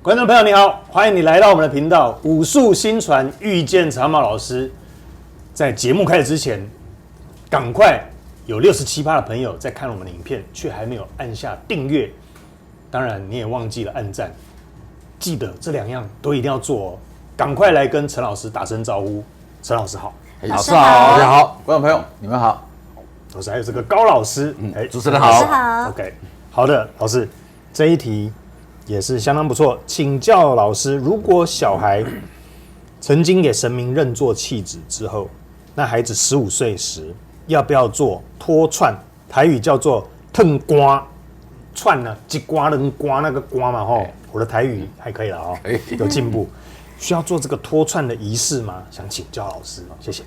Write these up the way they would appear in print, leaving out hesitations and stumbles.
观众朋友你好，欢迎你来到我们的频道武术新传遇见长毛老师。在节目开始之前，赶快有67%的朋友在看我们的影片，却还没有按下订阅。当然你也忘记了按赞，记得这2样都一定要做哦。赶快来跟陈老师打声招呼，陈老师好，老师好，大家好，观众朋友你们好。同时还有这个高老师，主持人好，老师好。 OK， 好的，老师，这一题也是相当不错。请教老师，如果小孩曾经给神明认作弃子之后，那孩子15岁时，要不要做脱串？台语叫做腾瓜串呢，一瓜人瓜那个瓜嘛吼。我的台语还可以了哦，有进步。需要做这个脱串的仪式吗？想请教老师，谢谢。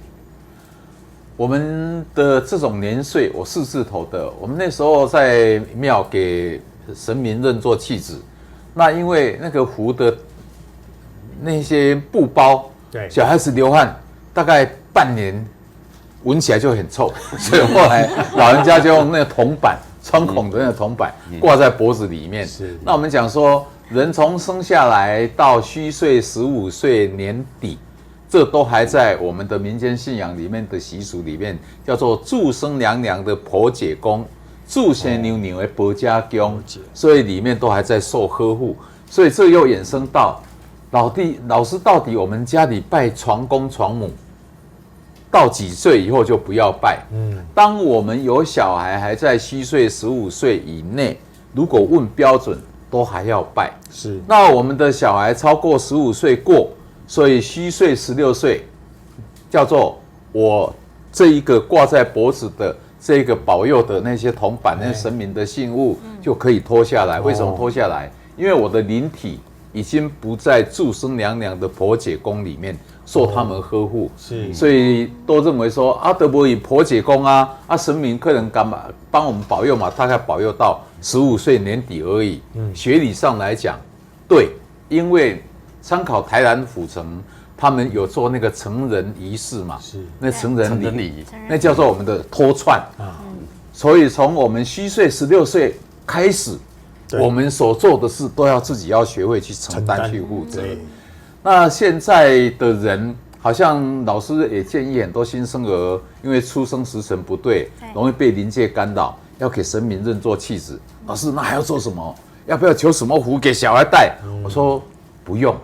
我们的这种年岁，我4字头的，我们那时候在庙给神明认作弃子，那因为那个符的那些布包，对，小孩子流汗，大概半年，闻起来就很臭，所以后来老人家就用那个铜板，穿孔的那个铜板挂在脖子里面。那我们讲说，人从生下来到虚岁15岁年底。这都还在我们的民间信仰里面的习俗里面，叫做祝生娘娘的婆姐宫，祝贤娘娘的婆家宫，所以里面都还在受呵护。所以这又衍生到老师到底我们家里拜床公床母，到几岁以后就不要拜。当我们有小孩还在虚岁15岁以内，如果问标准，都还要拜。是。那我们的小孩超过15岁过。所以虚岁16岁，叫做我这一个挂在脖子的这个保佑的那些铜板、那神明的信物就可以脱下来。为什么脱下来？因为我的灵体已经不在祝生娘娘的婆姐宫里面受他们呵护，是，所以都认为说啊，德伯以婆姐宫神明可能干嘛帮我们保佑嘛，大概保佑到15岁年底而已。学理上来讲，对，因为。参考台南府城，他们有做那个成人仪式嘛？是，那成人礼，那叫做我们的脱串啊。所以从我们虚岁16岁开始，我们所做的事都要自己要学会去承担、去负责。那现在的人，好像老师也建议很多新生儿，因为出生时辰不对，容易被灵界干扰，要给神明认作弃子。老师，那还要做什么？要不要求什么符给小孩戴？我说不用。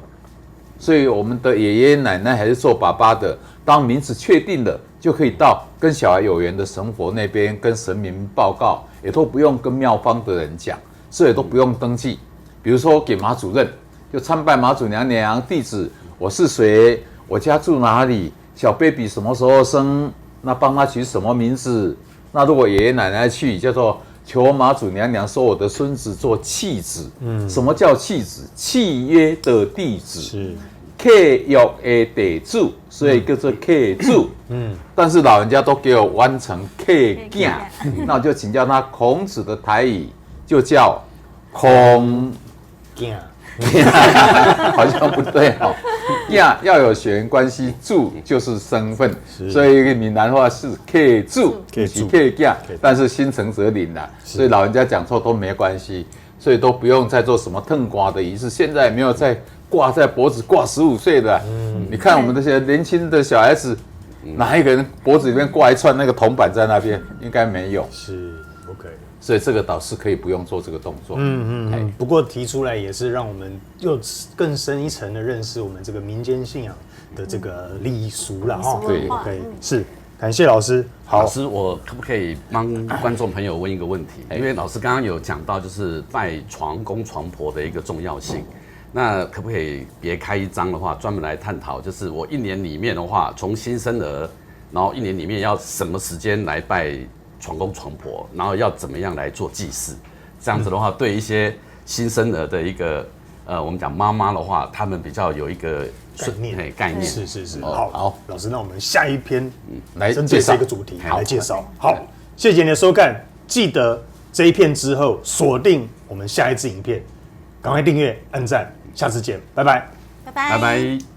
所以我们的爷爷奶奶还是做爸爸的，当名字确定了，就可以到跟小孩有缘的神佛那边跟神明报告，也都不用跟庙方的人讲，所以都不用登记。比如说给马主任，就参拜马祖娘娘地址，我是谁，我家住哪里，小 baby 什么时候生，那帮他取什么名字。那如果爷爷奶奶去，叫做求马祖娘娘收我的孙子做契子。什么叫契子？契约的弟子。是。契约的地主，所以叫做契主。但是老人家都给我弯成契囝，那我就请教他孔子的台语，就叫孔囝，好像不对哦。囝要有血缘关系，主就是身份，所以闽南话是契主，是契囝，但是心诚则灵啦，所以老人家讲错都没关系，所以都不用再做什么腾瓜的仪式。现在没有在挂在脖子挂15岁的，你看我们这些年轻的小孩子，哪一个人脖子里面挂一串那个铜板在那边？应该没有。是 OK， 所以这个倒是可以不用做这个动作。不过提出来也是让我们又更深一层的认识我们这个民间信仰的这个礼俗了哈。对 ，OK， 是。感谢老师。好，老师，我可不可以帮观众朋友问一个问题？因为老师刚刚有讲到，就是拜床公床婆的一个重要性。那可不可以别开一章的话，专门来探讨？就是我1年里面的话，从新生儿，然后1年里面要什么时间来拜床公床婆，然后要怎么样来做祭祀？这样子的话，对一些新生儿的一个我们讲妈妈的话，他们比较有一个概念。是。好，老师，那我们下一篇来针对这个主题来介绍。好，谢谢你的收看，记得这一片之后锁定我们下一支影片，赶快订阅、按赞，下次见，拜拜，拜拜。